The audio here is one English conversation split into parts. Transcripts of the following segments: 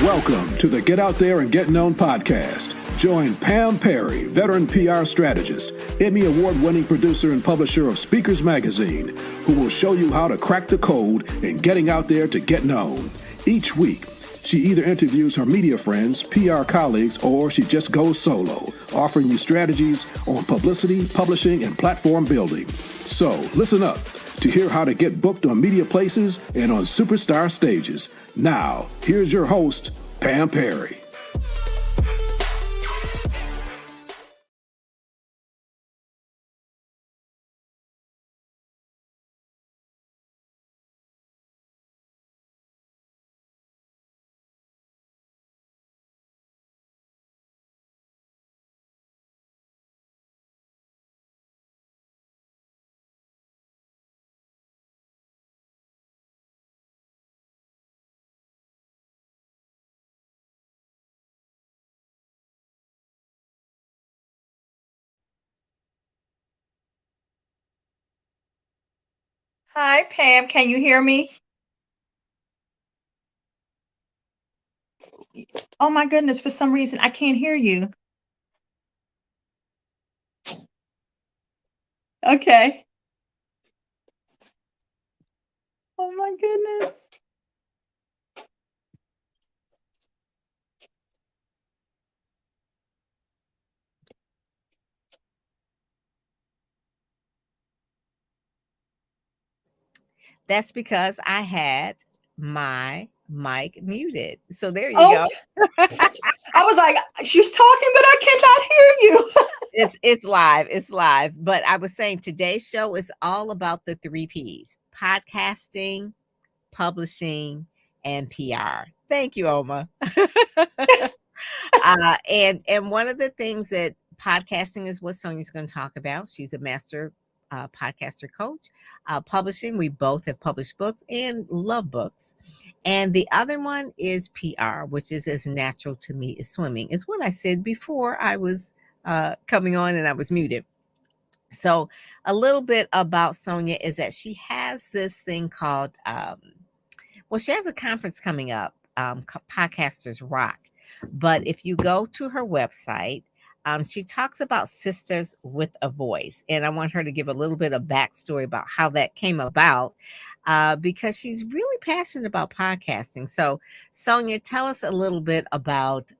Welcome to the Get Out There and Get Known podcast. Join Pam Perry, veteran PR strategist, Emmy award-winning producer and publisher of Speakers Magazine, who will show you how to crack the code in getting out there to get known. Each week, she either interviews her media friends, PR colleagues, or she just goes solo, offering you strategies on publicity, publishing, and platform building. So listen up to hear how to get booked on media places and on superstar stages. Now, here's your host, Pam Perry. Hi, Pam. Can you hear me? Oh my goodness, for some reason I can't hear you. Okay. Oh my goodness. That's because I had my mic muted. So there you Oh, go. I was like, she's talking, but I cannot hear you. It's live. It's live. But I was saying today's show is all about the 3 Ps: podcasting, publishing, and PR. Thank you, Oma. And one of the things that podcasting is what Sonja's going to talk about. She's a master podcaster coach. Publishing, we both have published books and love books. And the other one is PR, which is as natural to me as swimming. Is what I said before I was coming on and I was muted. So a little bit about Sonja is that she has this thing called, she has a conference coming up, Podcasters Rock. But if you go to her website, she talks about Sisters with a Voice. And I want her to give a little bit of backstory about how that came about, because she's really passionate about podcasting. So, Sonja, tell us a little bit about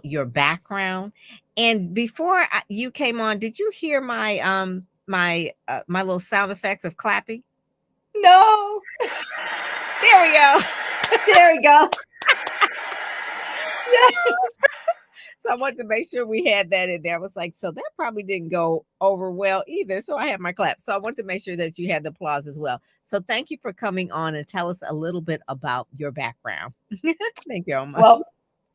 your background. And before you came on, did you hear my my little sound effects of clapping? No. There we go. There we go. Yes. So I wanted to make sure we had that in there. I was like, so that probably didn't go over well either. So I had my clap. So I wanted to make sure that you had the applause as well. So thank you for coming on and tell us a little bit about your background. Thank you, Oma.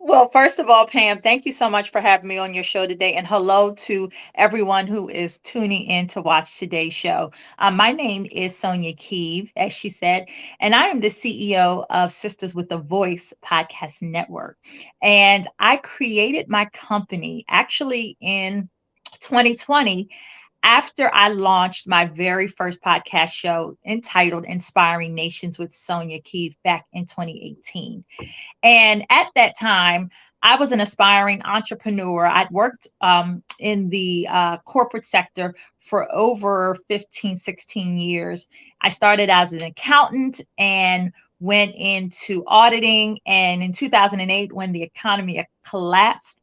Well, first of all, Pam, thank you so much for having me on your show today. And hello to everyone who is tuning in to watch today's show. My name is Sonja Keeve, as she said, and I am the CEO of Sisters with a Voice podcast network. And I created my company actually in 2020 after I launched my very first podcast show entitled Inspiring Nations with Sonja Keeve back in 2018. And at that time, I was an aspiring entrepreneur. I'd worked in the corporate sector for over 15, 16 years. I started as an accountant and went into auditing. And in 2008, when the economy collapsed,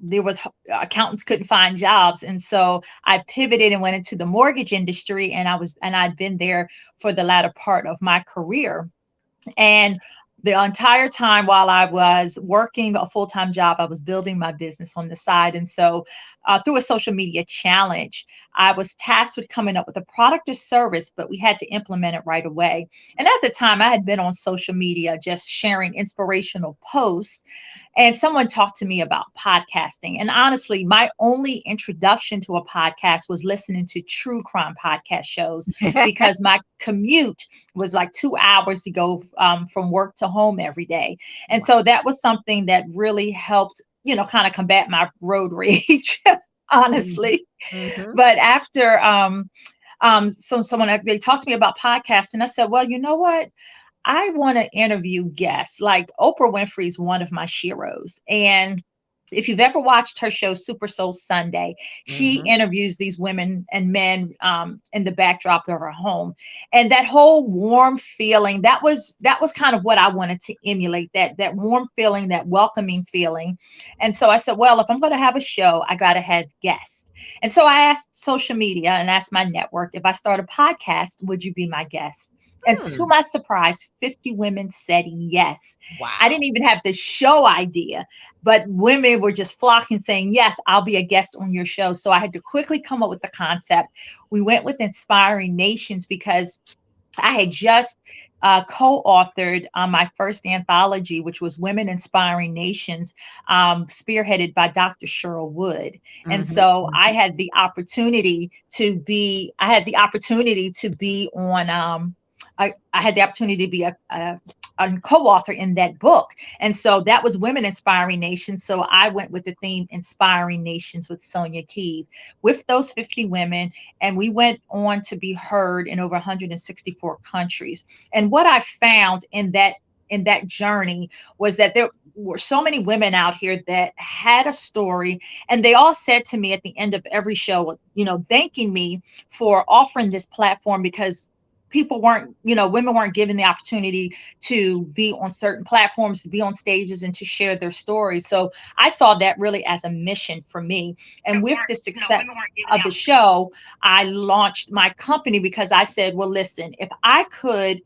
there was accountants couldn't find jobs. And so I pivoted and went into the mortgage industry, and I'd been there for the latter part of my career. And the entire time while I was working a full-time job, I was building my business on the side. And so through a social media challenge, I was tasked with coming up with a product or service, but we had to implement it right away. And at the time, I had been on social media just sharing inspirational posts. And someone talked to me about podcasting. And honestly, my only introduction to a podcast was listening to true crime podcast shows because my commute was like 2 hours to go from work to home every day. And so that was something that really helped, kind of combat my road rage, honestly. Mm-hmm. But after someone they talked to me about podcasting, I said, well, you know what? I want to interview guests. Like Oprah Winfrey is one of my sheroes. And if you've ever watched her show Super Soul Sunday, she Mm-hmm. interviews these women and men in the backdrop of her home, and that whole warm feeling, that was kind of what I wanted to emulate, that warm feeling, that welcoming feeling. And so I said, well, if I'm going to have a show, I got to have guests. And so I asked social media and asked my network, if I start a podcast, would you be my guest? And to Hmm. my surprise, 50 women said yes. I Wow. didn't even have the show idea, but women were just flocking saying, yes, I'll be a guest on your show. So I had to quickly come up with the concept. We went with Inspiring Nations because I had just co-authored my first anthology, which was Women Inspiring Nations, spearheaded by Dr. Cheryl Wood. And Mm-hmm. so I Mm-hmm. had the opportunity to be, I had the opportunity to be on, I had the opportunity to be a co-author in that book. And so that was Women Inspiring Nations. So I went with the theme Inspiring Nations with Sonja Keeve with those 50 women, and we went on to be heard in over 164 countries. And what I found in that journey was that there were so many women out here that had a story, and they all said to me at the end of every show, thanking me for offering this platform, because people weren't, women weren't given the opportunity to be on certain platforms, to be on stages, and to share their stories. So I saw that really as a mission for me. And with the success of the show, I launched my company because I said, well, listen, if I could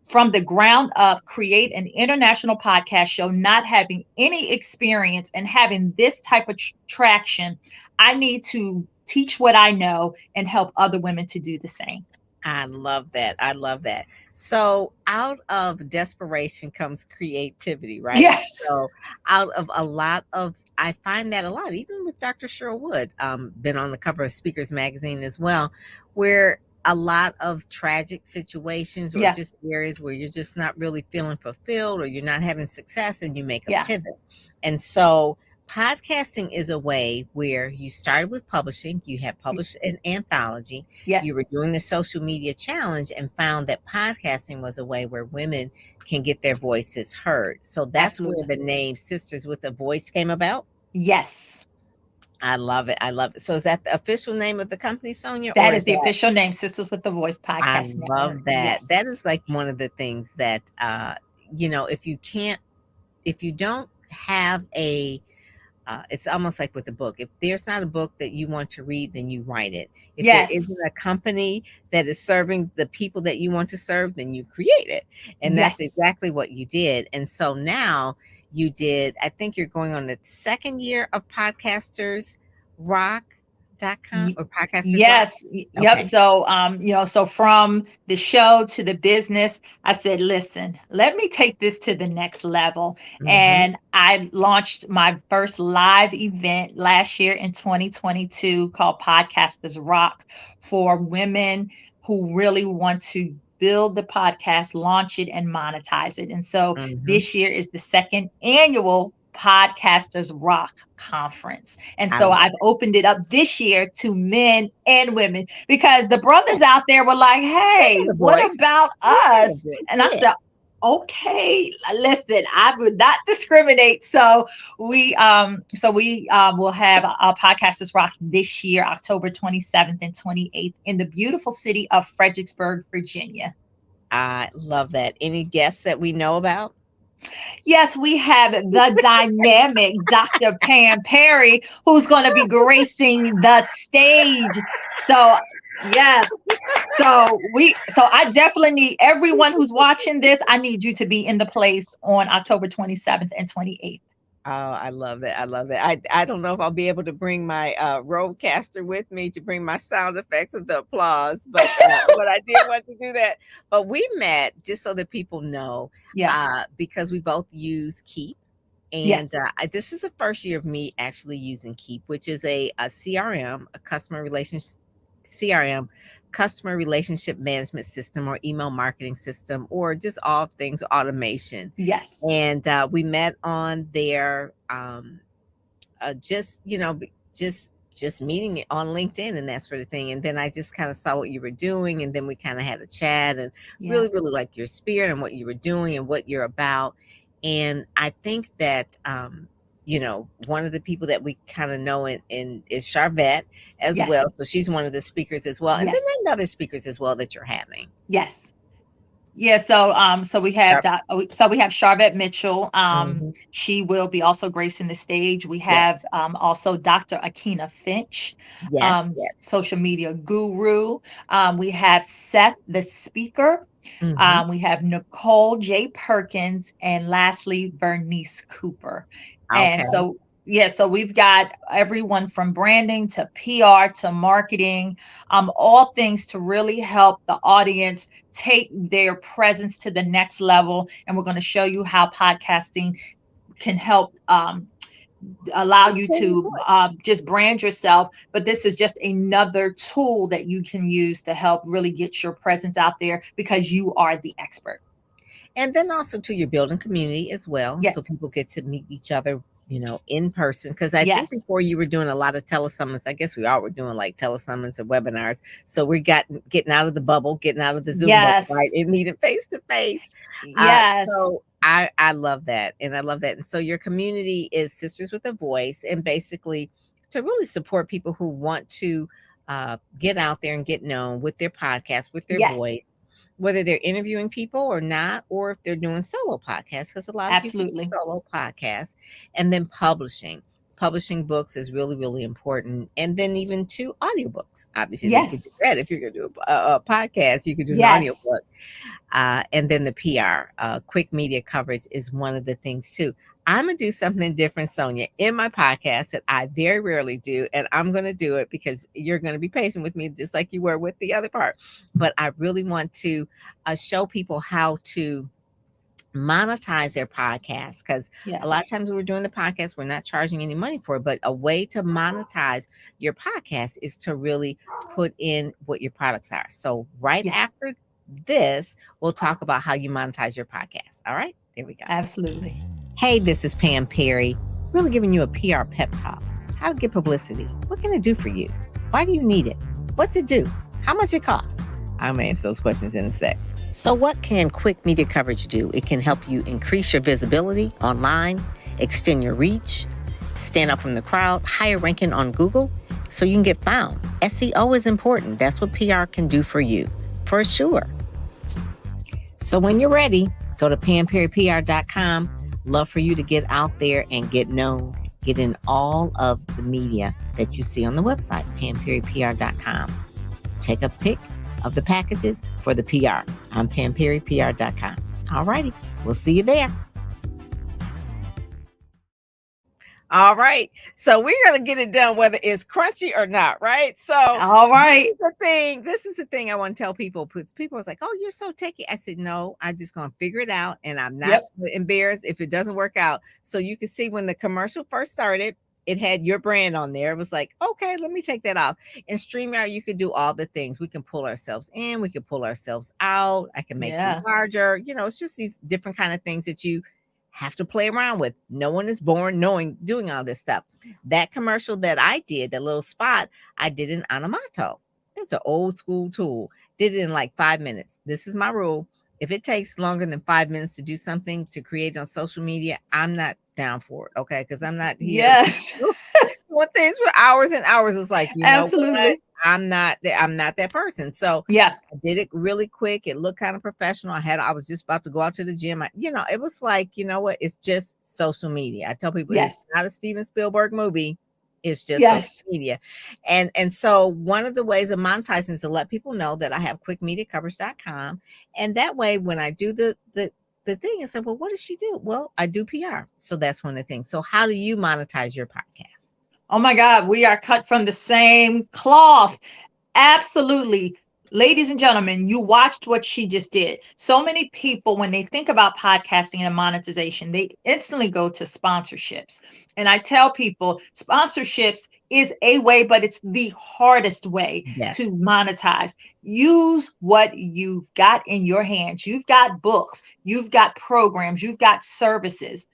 from the ground up create an international podcast show, not having any experience and having this type of traction, I need to teach what I know and help other women to do the same. I love that. I love that. So, out of desperation comes creativity, right? Yes. So, out of a lot of, I find that a lot, even with Dr. Cheryl Wood, been on the cover of Speakers Magazine as well, where a lot of tragic situations or Yeah. just areas where you're just not really feeling fulfilled or you're not having success and you make a Yeah. pivot. And so, podcasting is a way where you started with publishing, you have published an anthology, Yeah. you were doing the social media challenge and found that podcasting was a way where women can get their voices heard. So that's where Absolutely. the name Sisters with a Voice came about. Yes. I love it. I love it. So is that the official name of the company, Sonia, or That is is the that? official name, Sisters with the Voice I Podcast Network. love that. Yes. That is like one of the things that if you can't, if you don't have a it's almost like with a book. If there's not a book that you want to read, then you write it. If there isn't Yes. a company that is serving the people that you want to serve, then you create it. And that's Yes. exactly what you did. And so now you did, I think you're going on the second year of Podcasters Rock.com or Podcasters Rock. Yes. Yep. Okay. So, so from the show to the business, I said, listen, let me take this to the next level. Mm-hmm. And I launched my first live event last year in 2022 called Podcasters Rock for women who really want to build the podcast, launch it, and monetize it. And so Mm-hmm. this year is the second annual Podcasters Rock Conference. And I so love I've opened it up this year to men and women, because the brothers out there were like, they hey, got a what voice. about They got a us? voice. And I Yeah. said, okay, listen, I would not discriminate. So we will have our Podcasters Rock this year, October 27th and 28th, in the beautiful city of Fredericksburg, Virginia. I love that. Any guests that we know about? Yes, we have the dynamic Dr. Pam Perry, who's going to be gracing the stage. So, yes. So I definitely need everyone who's watching this. I need you to be in the place on October 27th and 28th. Oh, I love it. I love it. I don't know if I'll be able to bring my roadcaster with me to bring my sound effects of the applause, but I did want to do that. But we met just so that people know, Yeah. because we both use Keep. And Yes. this is the first year of me actually using Keep, which is a CRM, a customer relations CRM, customer relationship management system, or email marketing system, or just all things automation. Yes. And we met on there, just just meeting on LinkedIn and that sort of thing. And then I just kind of saw what you were doing, and then we kind of had a chat and Yeah. really, really like your spirit and what you were doing and what you're about. And I think that, one of the people that we kind of know in is Charvette as well. Yes. So she's one of the speakers as well. And then Yes. there are other speakers as well that you're having. Yes. Yeah, so we have we have Charvette Mitchell. Mm-hmm. She will be also gracing the stage. We Yes, have also Dr. Akina Finch, yes, yes. social media guru. We have Seth the speaker. Mm-hmm. We have Nicole J. Perkins, and lastly, Vernice Cooper. And Okay. so, yeah, so we've got everyone from branding to PR to marketing, all things to really help the audience take their presence to the next level. And we're going to show you how podcasting can help allow you Extend your to voice. just brand yourself. But this is just another tool that you can use to help really get your presence out there because you are the expert. And then also to your building community as well, so Yes. people get to meet each other, in person. Because I think Yes. before you were doing a lot of telesummits. I guess we all were doing like telesummits or webinars. So we got getting out of the bubble, getting out of the Zoom bubble, right? Yes. And meeting face to face. Yes. So I love that, and I love that. And so your community is Sisters with a Voice, and basically to really support people who want to get out there and get known with their podcast, with their Yes. voice, whether they're interviewing people or not, or if they're doing solo podcasts, because a lot of people do Absolutely. solo podcasts, and then publishing. Publishing books is really, really important. And then even to audiobooks. Obviously, you could do Yes. that. If you're going to do a podcast, you could do an Yes. audiobook. And then the PR, quick media coverage is one of the things too. I'm going to do something different, Sonja, in my podcast that I very rarely do. And I'm going to do it because you're going to be patient with me, just like you were with the other part. But I really want to show people how to monetize their podcast, because a lot of Yes. times when we're doing the podcast, we're not charging any money for it. But a way to monetize your podcast is to really put in what your products are. So right Yes. after this, we'll talk about how you monetize your podcast. All right, there we go. Absolutely. Hey, this is Pam Perry, really giving you a PR pep talk. How to get publicity. What can it do for you? Why do you need it? What's it do? How much it costs? I'm going to answer those questions in a sec. So what can quick media coverage do? It can help you increase your visibility online, extend your reach, stand out from the crowd, higher ranking on Google so you can get found. SEO is important. That's what PR can do for you, for sure. So when you're ready, go to PamPerryPR.com. Love for you to get out there and get known. Get in all of the media that you see on the website, PamPerryPR.com. Take a pic of the packages for the PR on PamPerryPR.com. All righty. We'll see you there. All right. So we're going to get it done, whether it's crunchy or not, right? So All right. This is the thing I want to tell people. Because people are like, oh, you're so techie. I said, no, I'm just going to figure it out. And I'm not embarrassed if it doesn't work out. So you can see when the commercial first started, it had your brand on there. It was like, okay, let me take that off. In StreamYard, you could do all the things. We can pull ourselves in. We can pull ourselves out. I can make you larger. It's just these different kind of things that you have to play around with. No one is born doing all this stuff. That commercial that I did, that little spot, I did in Anamato. It's an old school tool. Did it in like 5 minutes. This is my rule. If it takes longer than 5 minutes to do something to create on social media, I'm not down for it. Okay. Because I'm not here. Yes. When things for hours and hours, it's like, Absolutely. What? I'm not that person. So yeah, I did it really quick. It looked kind of professional. I was just about to go out to the gym. It was like, what? It's just social media. I tell people It's not a Steven Spielberg movie. It's just social media. And so one of the ways of monetizing is to let people know that I have quickmediacoverage.com. And that way, when I do the thing, I said, well, what does she do? Well, I do PR. So that's one of the things. So how do you monetize your podcast? Oh my God, we are cut from the same cloth. Absolutely. Ladies and gentlemen, you watched what she just did. So many people, when they think about podcasting and monetization, they instantly go to sponsorships. And I tell people sponsorships is a way, but it's the hardest way to monetize. Use what you've got in your hands. You've got books, you've got programs, you've got services.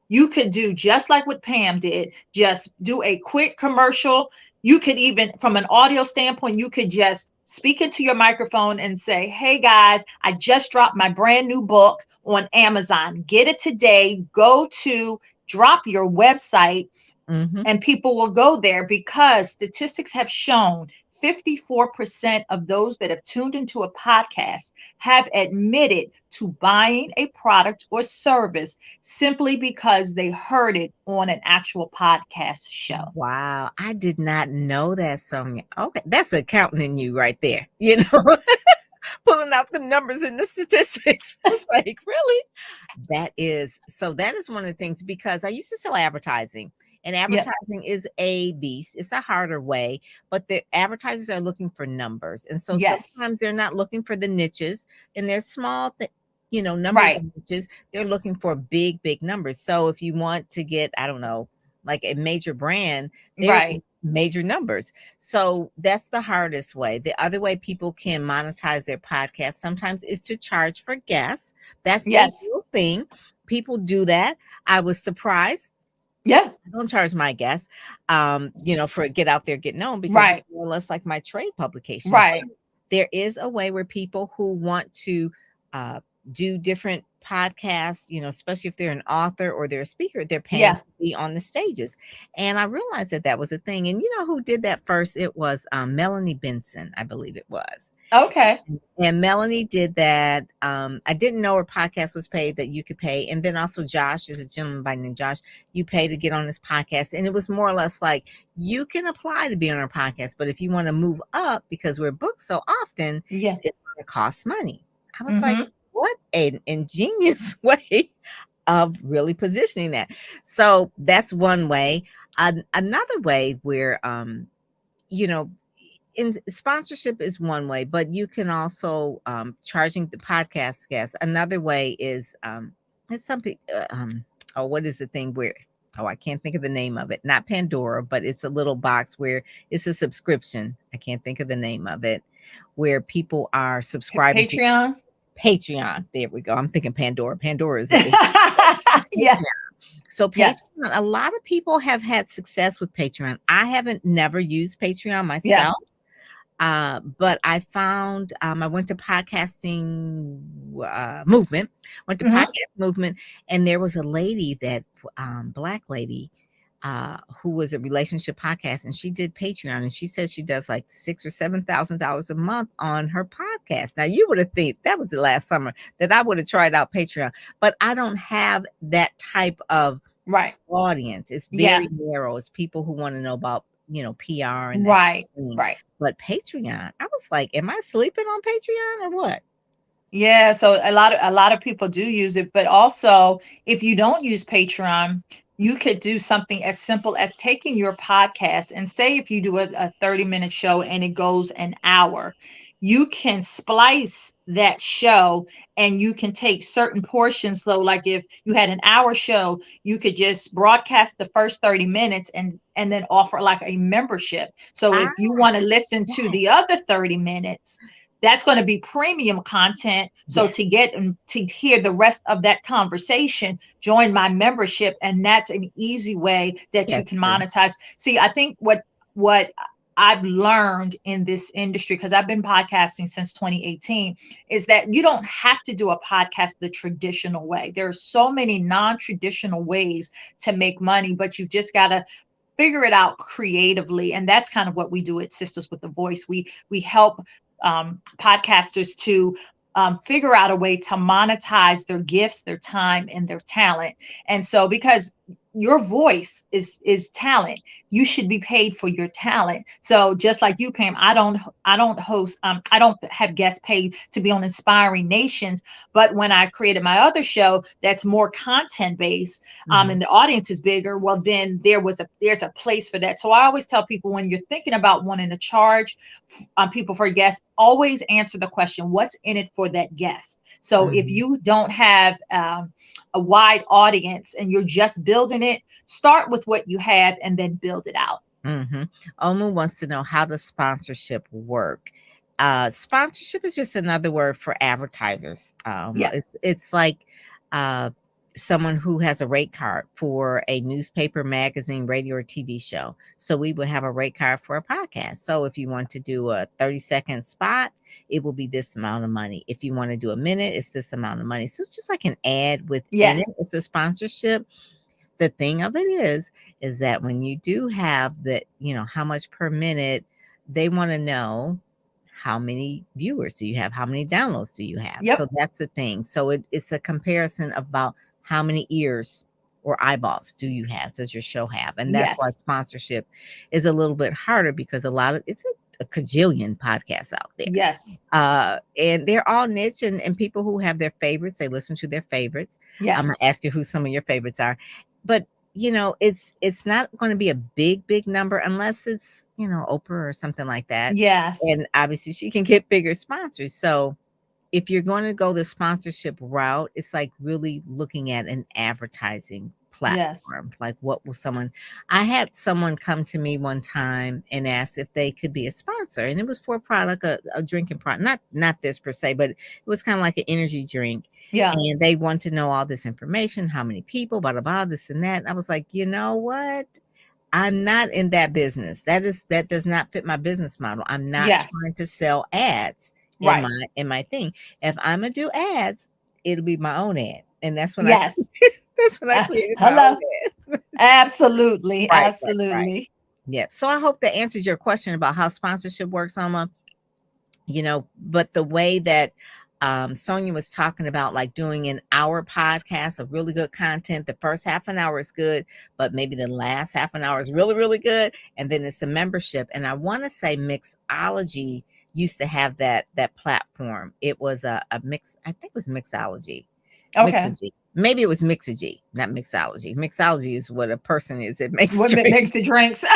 You could do just like what Pam did, just do a quick commercial, You could even, from an audio standpoint, you could just speak into your microphone and say, hey guys, I just dropped my brand new book on Amazon. Get it today. Go to drop your website Mm-hmm. and people will go there because statistics have shown 54% of those that have tuned into a podcast have admitted to buying a product or service simply because they heard it on an actual podcast show. Wow, I did not know that, Sonia. Okay, that's accounting in you right there. You know, pulling out the numbers and the statistics. It's like, really? That is so. That is one of the things because I used to sell advertising, and Yeah. advertising is a beast. It's a harder way, but the advertisers are looking for numbers, and so Yes. sometimes they're not looking for the niches, and they're small. Numbers Right. of niches. They're looking for big, big numbers. So if you want to get, I don't know, like a major brand, they're Right. major numbers. So that's the hardest way. The other way people can monetize their podcast sometimes is to charge for guests. That's a Yes. real thing. People do that. I was surprised. Yeah. I don't charge my guests, for Get Out There, Get Known, because it's Right. more or less like my trade publication. Right. There is a way where people who want to uh, do different podcasts, especially if they're an author or they're a speaker, they're paying Yeah. to be on the stages. And I realized that that was a thing. And you know who did that first? It was Melanie Benson, I believe it was. Okay. And Melanie did that. I didn't know her podcast was paid, that you could pay. And then also Josh, is a gentleman by name Josh, you pay to get on his podcast. And it was more or less like, you can apply to be on our podcast, but if you want to move up, because we're booked so often, Yeah. it's going to cost money. I was like, Mm-hmm. what an ingenious way of really positioning that. So that's one way. Another way where, you know, in sponsorship is one way, but you can also charging the podcast guests. Another way is it's something. What is the thing where? Oh, I can't think of the name of it. Not Pandora, but it's a little box where it's a subscription. I can't think of the name of it, where people are subscribing to Patreon. Patreon. There we go. I'm thinking Pandora. Pandora is Yeah. so Patreon. Yes. A lot of people have had success with Patreon. I haven't never used Patreon Yeah. myself. But I found I went to podcasting movement, Mm-hmm. and there was a lady that black lady who was a relationship podcast, and she did Patreon, and she says she does like $6,000 or $7,000 a month on her podcast. Now you would have think that was the last summer that I would have tried out Patreon, but I don't have that type of Right. audience. It's Yeah. very narrow. It's people who want to know about PR and that Right. thing. Right. But Patreon, I was like, am I sleeping on Patreon or what? Yeah, so a lot of people do use it, but also if you don't use Patreon, you could do something as simple as taking your podcast and say if you do a 30-minute show and it goes an hour, you can splice that show and you can take certain portions. So like if you had an hour show, you could just broadcast the first 30 minutes and then offer like a membership. So Ah, if you want to listen to yes, the other 30 minutes, that's going to be premium content. So yes, to get and to hear the rest of that conversation, join my membership, and that's an easy way that you that's can true. monetize. See, I think what I've learned in this industry, because I've been podcasting since 2018, is that you don't have to do a podcast the traditional way. There are so many non-traditional ways to make money, but you've just got to figure it out creatively. And that's kind of what we do at Sisters with the Voice. We help podcasters to figure out a way to monetize their gifts, their time, and their talent. And so, because your voice is talent, you should be paid for your talent. So, just like you, Pam, I don't host, I don't have guests paid to be on Inspiring Nations. But when I created my other show that's more content based, Mhm. and the audience is bigger, well, then there's a place for that. So I always tell people, when you're thinking about wanting to charge people for guests, always answer the question, what's in it for that guest? So if Mhm. you don't have a wide audience and you're just building it, start with what you have and then build it out. Mhm. Omu wants to know, how does sponsorship work? Sponsorship is just another word for advertisers. Yes. It's like uh, someone who has a rate card for a newspaper, magazine, radio, or TV show. So we would have a rate card for a podcast. So if you want to do a 30-second spot, it will be this amount of money. If you want to do a minute, it's this amount of money. So it's just like an ad within Yes. it. It's a sponsorship. The thing of it is that when you do have the, how much per minute, they want to know how many viewers do you have? How many downloads do you have? Yep. So that's the thing. So it's a comparison about how many ears or eyeballs do you have? Does your show have? And that's why Yes. sponsorship is a little bit harder because it's a cajillion podcasts out there. Yes. And they're all niche and people who have their favorites, they listen to their favorites. Yes. I'm gonna ask you who some of your favorites are. But it's not going to be a big number unless it's, Oprah or something like that. Yes. And obviously she can get bigger sponsors. So if you're going to go the sponsorship route, it's like really looking at an advertising platform. Yes. Like I had someone come to me one time and ask if they could be a sponsor, and it was for a product, a drinking product, not this per se, but it was kind of like an energy drink. Yeah. And they want to know all this information, how many people, blah, blah, blah, this and that. And I was like, you know what? I'm not in that business. That does not fit my business model. I'm not trying to sell ads in my thing. If I'm gonna do ads, it'll be my own ad. And that's when I created my hello. own ad. Absolutely. Right. Absolutely. Yeah. So I hope that answers your question about how sponsorship works, Alma. But the way that Sonja was talking about, like doing an hour podcast of really good content. The first half an hour is good, but maybe the last half an hour is really, really good. And then it's a membership. And I want to say Mixology used to have that platform. It was a mix. I think it was Mixology. Okay. Mixology. Maybe it was Mixology, not Mixology. Mixology is what a person is. It makes what drinks. makes the drinks. It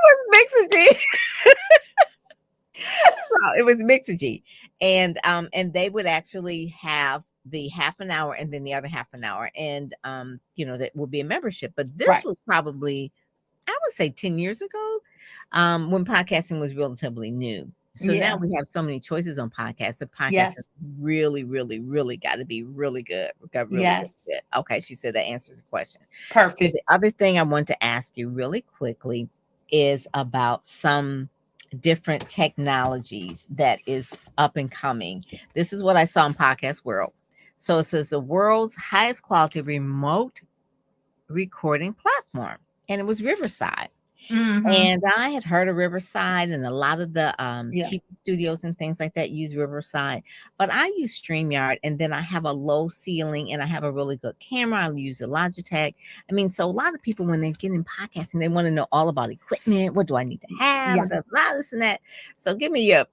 was Mixology. So it was Mixology. And they would actually have the half an hour and then the other half an hour. And that would be a membership. But this was probably, I would say 10 years ago, when podcasting was relatively new. So now we have so many choices on podcasts. The podcast has really, really, really got to be really good. Got really, really good. Okay, she said that answers the question. Perfect. So the other thing I want to ask you really quickly is about some different technologies that is up and coming. This is what I saw in Podcast World. So it says the world's highest quality remote recording platform, and it was Riverside. Mm-hmm. And I had heard of Riverside, and a lot of the TV studios and things like that use Riverside. But I use StreamYard, and then I have a low ceiling, and I have a really good camera. I use a Logitech. I mean, so a lot of people, when they get in podcasting, they want to know all about equipment. What do I need to have? Blah, blah, this and that. So give me a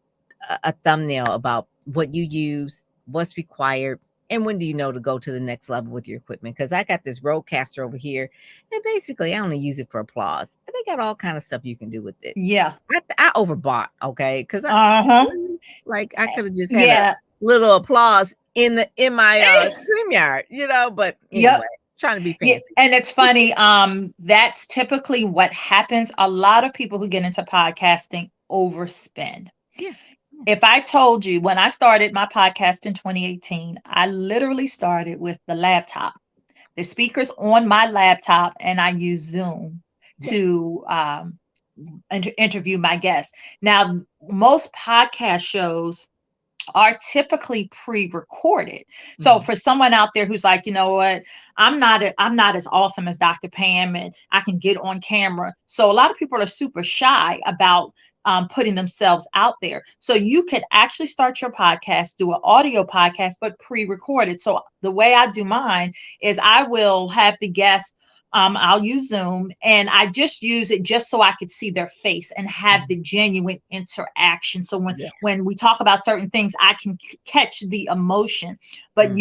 thumbnail about what you use, what's required, and when do you know to go to the next level with your equipment? Because I got this Rodecaster over here, and basically I only use it for applause. And they got all kind of stuff you can do with it. Yeah. I overbought, okay? Because I could have just had a little applause in my StreamYard, but anyway, trying to be fancy. And it's funny, that's typically what happens. A lot of people who get into podcasting overspend. Yeah. If I told you when I started my podcast in 2018, I literally started with the laptop, the speakers on my laptop, and I use Zoom to interview my guests. Now, most podcast shows are typically pre-recorded. So for someone out there who's like, you know what, I'm not as awesome as Dr. Pam and I can get on camera. So a lot of people are super shy about putting themselves out there. So you could actually start your podcast, do an audio podcast, but pre-recorded. So the way I do mine is I will have the guest, I'll use Zoom, and I just use it just so I could see their face and have the genuine interaction. So when we talk about certain things, I can catch the emotion, but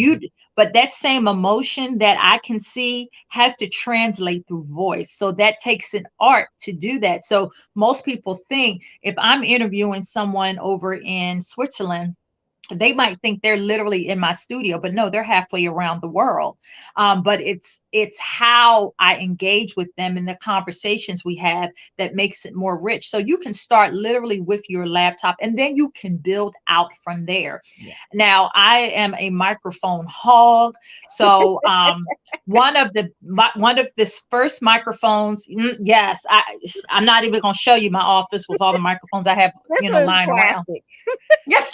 but that same emotion that I can see has to translate through voice. So that takes an art to do that. So most people think if I'm interviewing someone over in Switzerland, they might think they're literally in my studio, but no, they're halfway around the world. But it's how I engage with them and the conversations we have that makes it more rich. So you can start literally with your laptop, and then you can build out from there. Yes. Now, I am a microphone hog, so one of this first microphones. Yes, I'm not even going to show you my office with all the microphones I have, This one's lying around. plastic. Yes.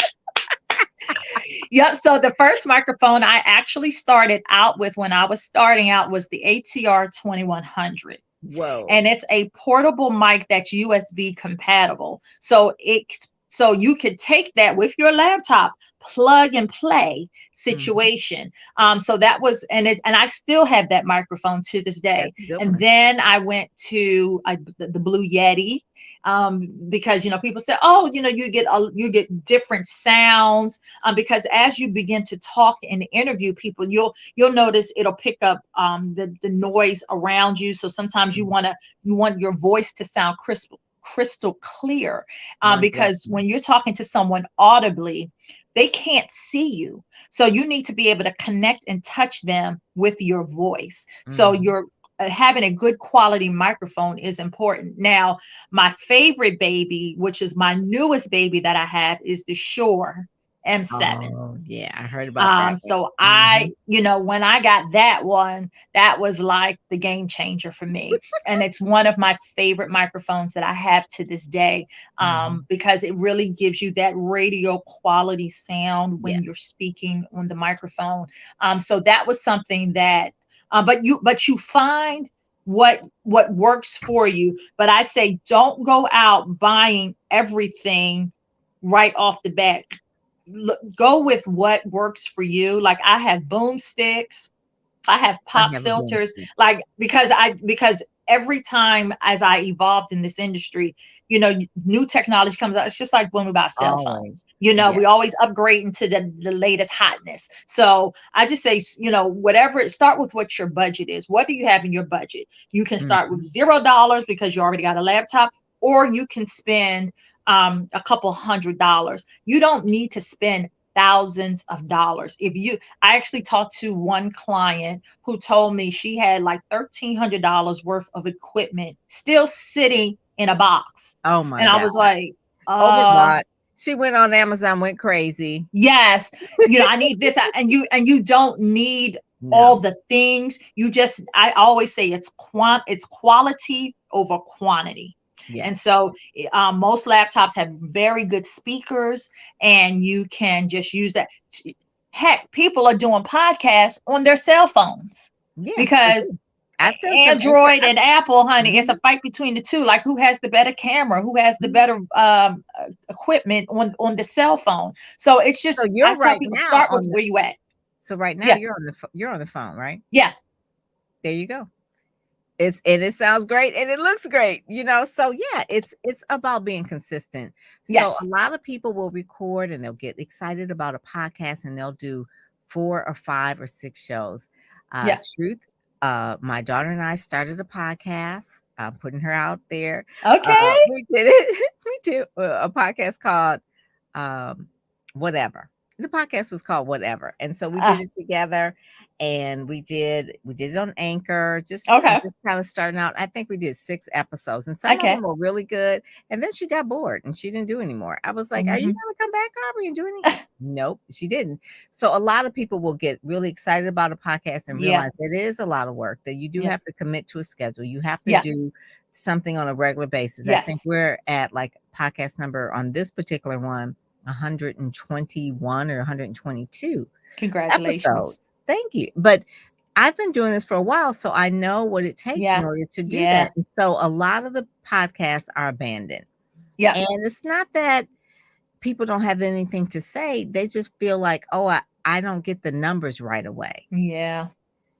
Yeah, so the first microphone I actually started out with when I was starting out was the ATR 2100. Whoa. And it's a portable mic that's USB compatible. So you could take that with your laptop, plug and play situation. So that was, and I still have that microphone to this day. That's a good And one. then I went to the Blue Yeti, because people say, oh, you get different sounds, because as you begin to talk and interview people, you'll notice it'll pick up the noise around you. So sometimes you want your voice to sound crystal clear, because when you're talking to someone audibly, they can't see you. So you need to be able to connect and touch them with your voice. So you're having a good quality microphone is important. Now, my favorite baby, which is my newest baby that I have, is the Shure M7. Oh, yeah, I heard about that one. So when I got that one, that was like the game changer for me. And it's one of my favorite microphones that I have to this day, because it really gives you that radio quality sound when Yes. you're speaking on the microphone. So that was something that, but you find what works for you. But I say, don't go out buying everything right off the bat. Go with what works for you. Like, I have boom sticks, I have I pop have a boom filters, stick. like, because every time as I evolved in this industry, new technology comes out. It's just like when we buy cell Always. phones, Yes. we always upgrade into the latest hotness. So I just say, whatever, start with what your budget is. What do you have in your budget? You can start with $0 because you already got a laptop, or you can spend a couple $100. You don't need to spend thousands of dollars. I actually talked to one client who told me she had like $1,300 worth of equipment still sitting in a box. Oh my And I God. was like, Overbought. She went on Amazon, went crazy. yes, I need this. And you don't need all the things. I always say it's quality over quantity. Yes. And so most laptops have very good speakers, and you can just use that. Heck, people are doing podcasts on their cell phones, because Android and Apple, honey, it's a fight between the two. Like, who has the better camera? Who has the better equipment on the cell phone? So it's just, So you're I tell right people, now start with where you at. So right now Yeah. you're on the phone, right? Yeah. There you go. It sounds great and it looks great, so yeah, it's about being consistent. So Yes. a lot of people will record and they'll get excited about a podcast and they'll do 4 or 5 or 6 shows. Yeah. Truth, my daughter and I started a podcast. I'm putting her out there. Okay. We did it. We did a podcast called Whatever. The podcast was called Whatever, and so we did it together, and we did it on Anchor, just kind of starting out. I think we did 6 episodes, and some of them were really good. And then she got bored and she didn't do anymore. I was like, "Are you gonna come back, Aubrey, and do anything?" Nope, she didn't. So a lot of people will get really excited about a podcast and realize it is a lot of work, that you do have to commit to a schedule. You have to do something on a regular basis. I think we're at like podcast number on this particular one, 121 or 122 Congratulations. episodes. Thank you. But I've been doing this for a while, so I know what it takes in order to do that. And so a lot of the podcasts are abandoned. Yeah. And it's not that people don't have anything to say. They just feel like, oh, I don't get the numbers right away. Yeah.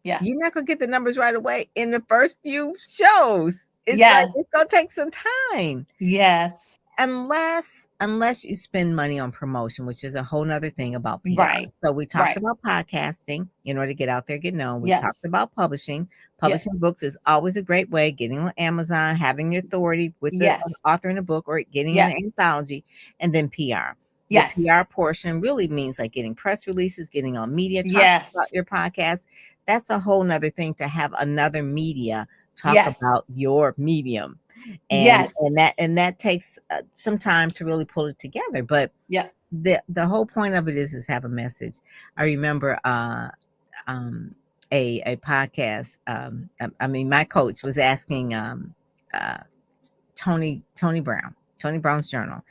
Yeah. You're not going to get the numbers right away in the first few shows. It's like, it's going to take some time. Yes. Unless you spend money on promotion, which is a whole nother thing about PR. Right. So we talked about podcasting in order to get out there, get known. We talked about publishing. Publishing books is always a great way. Getting on Amazon, having your authority with the author in a book, or getting in an anthology, and then PR. The Yes. PR portion really means like getting press releases, getting on media, talking about Yes. your podcast. That's a whole nother thing to have another media talk Yes. about your medium. And Yes. that takes some time to really pull it together. But Yeah. the whole point of it is have a message. I remember um, a podcast. I mean, my coach was asking uh, Tony Brown, Tony Brown's journal.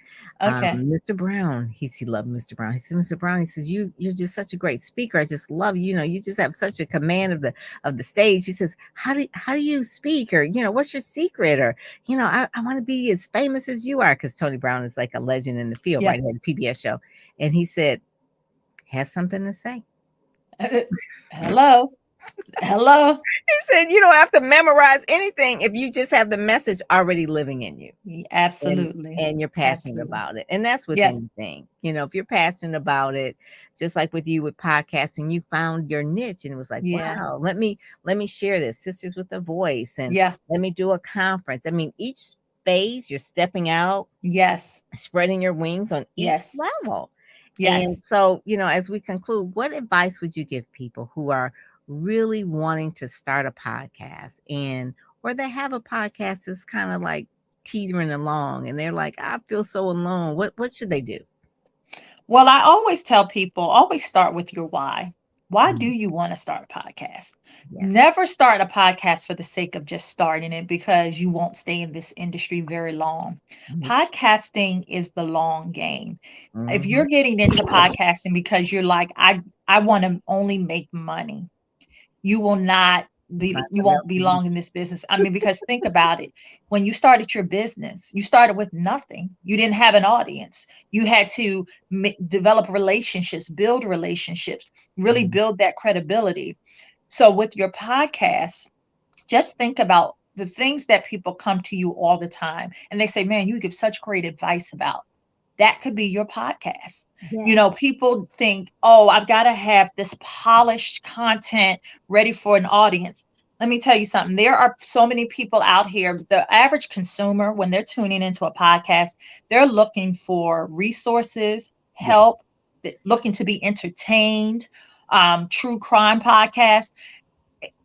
Okay. Mr. Brown, he loved Mr. Brown. He said, Mr. Brown, he says, you're just such a great speaker. I just love you. You know, you just have such a command of the stage. He says, how do you speak? Or, you know, what's your secret? Or, you know, I want to be as famous as you are, because Tony Brown is like a legend in the field, Yeah. right? He had a PBS show. And he said, have something to say. Hello. Hello. He said, you don't have to memorize anything if you just have the message already living in you. and Absolutely. and you're passionate Absolutely. about it. And that's with Yes. anything, you know, if you're passionate about it, just like with you with podcasting, you found your niche and it was like, Yeah. wow, let me share this, Sisters with a Voice, and Yeah. let me do a conference. I mean, each phase you're stepping out, Yes. spreading your wings on each Yes. level. And Yes. so, you know, as we conclude, what advice would you give people who are really wanting to start a podcast, and or they have a podcast that's kind of like teetering along and they're like, I feel so alone. What should they do? Well, I always tell people, always start with your why. Why do Mhm. you want to start a podcast? Yes. Never start a podcast for the sake of just starting it, because you won't stay in this industry very long. Mhm. Podcasting is the long game. If Mhm. you're getting into podcasting because you're like, I want to only make money, you will not Not be, you the milk. won't be Mhm. long in this business. I mean, because think about it. When you started your business, you started with nothing. You didn't have an audience. You had to develop relationships, build relationships, really Mhm. build that credibility. So with your podcast, just think about the things that people come to you all the time and they say, man, you give such great advice about. That could be your podcast. You Yes. know, people think, oh, I've got to have this polished content ready for an audience. Let me tell you something. There are so many people out here. The average consumer, when they're tuning into a podcast, they're looking for resources, Yes. help, looking to be entertained, true crime podcasts.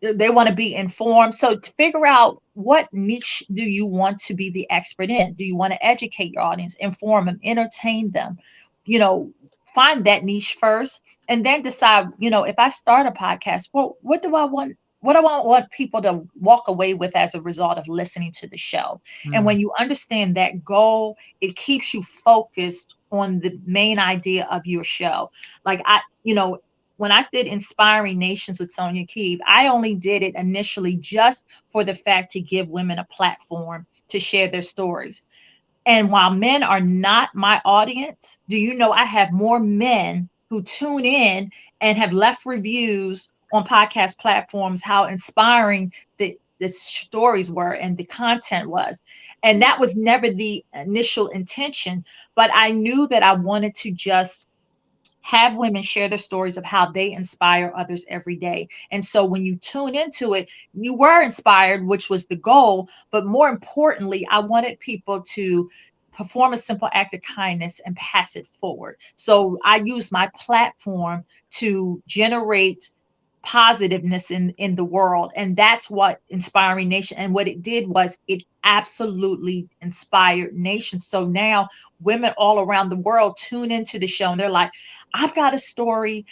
They want to be informed. So to figure out, what niche do you want to be the expert in? Do you want to educate your audience, inform them, entertain them? You know, find that niche first and then decide, if I start a podcast, well, what do I want? What do I want people to walk away with as a result of listening to the show? And Mm. when you understand that goal, it keeps you focused on the main idea of your show. Like when I did Inspiring Nations with Sonja Keeve, I only did it initially just for the fact to give women a platform to share their stories. And while men are not my audience, do you know I have more men who tune in and have left reviews on podcast platforms how inspiring the stories were and the content was. And that was never the initial intention, but I knew that I wanted to just have women share their stories of how they inspire others every day. And so when you tune into it, you were inspired, which was the goal. But more importantly, I wanted people to perform a simple act of kindness and pass it forward. So I use my platform to generate positiveness in the world, and that's what Inspiring Nation, and what it did was it absolutely inspired nations. So now women all around the world tune into the show and they're like, I've got a story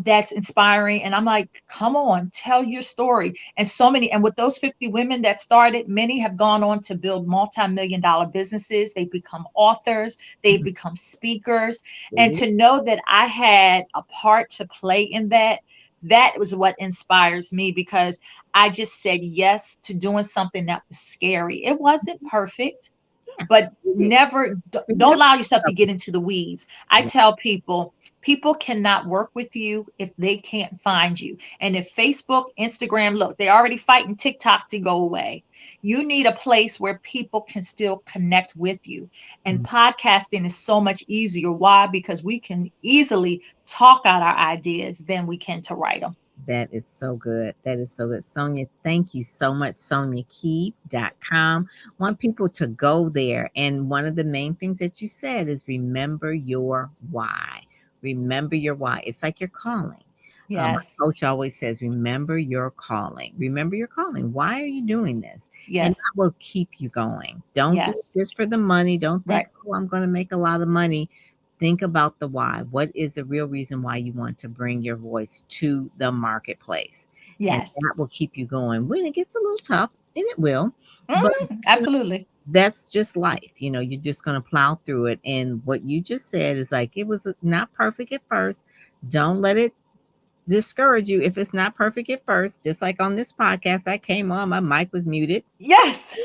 that's inspiring. And I'm like, come on, tell your story. And so many, and with those 50 women that started, many have gone on to build multi-million dollar businesses. They've become authors, they've Mhm. become speakers. And See? to know that I had a part to play in that, that was what inspires me, because I just said yes to doing something that was scary. It wasn't perfect, Yeah. but You never, you don't never allow yourself to know. get into the weeds. I Yeah. tell people, people cannot work with you if they can't find you. And if Facebook, Instagram, look, they're already fighting TikTok to go away. You need a place where people can still connect with you. And Mm. podcasting is so much easier. Why? Because we can easily talk out our ideas than we can to write them. That is so good. That is so good. Sonja, thank you so much. SonjaKeeve.com. Want people to go there. And one of the main things that you said is remember your why. Remember your why. It's like your calling. My Yes. coach always says, remember your calling. Remember your calling. Why are you doing this? And Yes. that will keep you going. Don't do Yes. it just for the money. Don't think, Right. oh, I'm going to make a lot of money. Think about the why. What is the real reason why you want to bring your voice to the marketplace? And Yes. that will keep you going when it gets a little tough, and it will. But Absolutely. that's just life. You're just going to plow through it. And what you just said is like, it was not perfect at first. Don't let it discourage you if it's not perfect at first. Just like on this podcast, I came on, my mic was muted. Yes.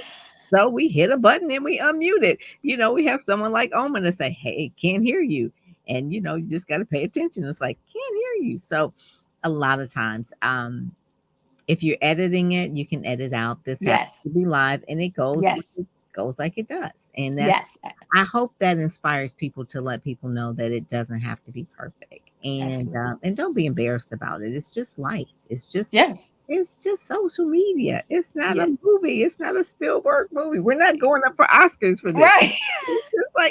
So we hit a button and we unmute it. We have someone like Omen to say, hey, can't hear you. And, you just got to pay attention. It's like, can't hear you. So a lot of times, if you're editing it, you can edit out this happens Yes. to be live and it goes Yes. like it does. And Yes. I hope that inspires people to let people know that it doesn't have to be perfect. And don't be embarrassed about it. It's just life. Yes. It's just social media. It's not Yeah. a movie. It's not a Spielberg movie. We're not going up for Oscars for this. Right.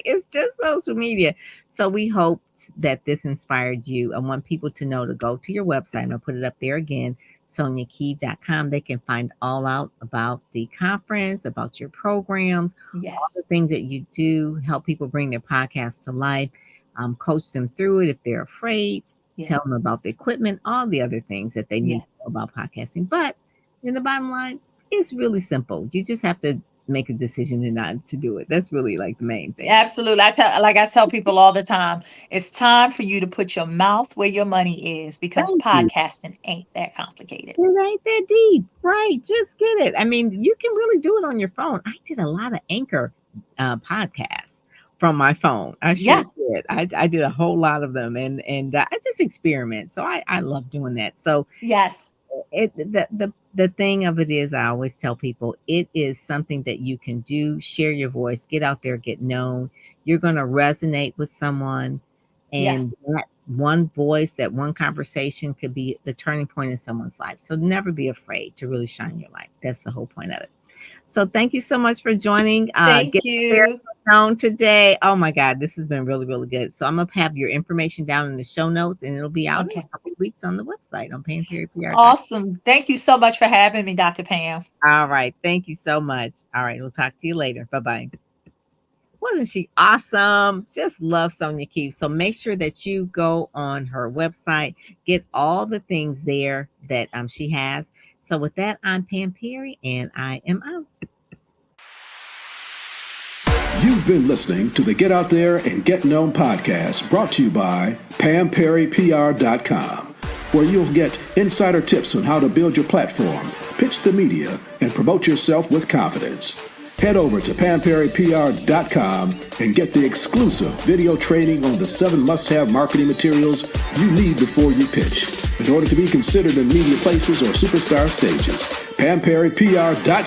It's just social media. So we hope that this inspired you. I want people to know to go to your website, and I'll put it up there again, SonjaKeeve.com. They can find all out about the conference, about your programs, all the Yes. things that you do, help people bring their podcasts to life, coach them through it if they're afraid, Yeah. tell them about the equipment, all the other things that they need Yeah. to know about podcasting. But in the bottom line, it's really simple. You just have to make a decision and not to do it. That's really like the main thing. Absolutely. I tell people all the time, it's time for you to put your mouth where your money is because Thank you. podcasting ain't that complicated. It ain't that deep, right? Just get it. I mean, you can really do it on your phone. I did a lot of Anchor podcasts from my phone. I Yeah. sure did. I did a whole lot of them, and I just experiment. So I love doing that. So Yes. the thing of it is, I always tell people, it is something that you can do. Share your voice, get out there, get known. You're going to resonate with someone, Yeah. and that one voice, that one conversation could be the turning point in someone's life. So never be afraid to really shine your light. That's the whole point of it. So thank you so much for joining. Thank Get there you. known today. Oh my God, this has been really, really good. So I'm gonna have your information down in the show notes, and it'll be out in Okay. a couple of weeks on the website on PamPerryPR.com. Awesome. Thank you so much for having me, Dr. Pam. All right, thank you so much. All right, we'll talk to you later. Bye-bye. Wasn't she awesome? Just love Sonja Keeve. So make sure that you go on her website, get all the things there that she has. So with that, I'm Pam Perry, and I am out. You've been listening to the Get Out There and Get Known podcast, brought to you by PamPerryPR.com, where you'll get insider tips on how to build your platform, pitch the media, and promote yourself with confidence. Head over to PamPerryPR.com and get the exclusive video training on the 7 must-have marketing materials you need before you pitch in order to be considered in media places or superstar stages. PamPerryPR.com.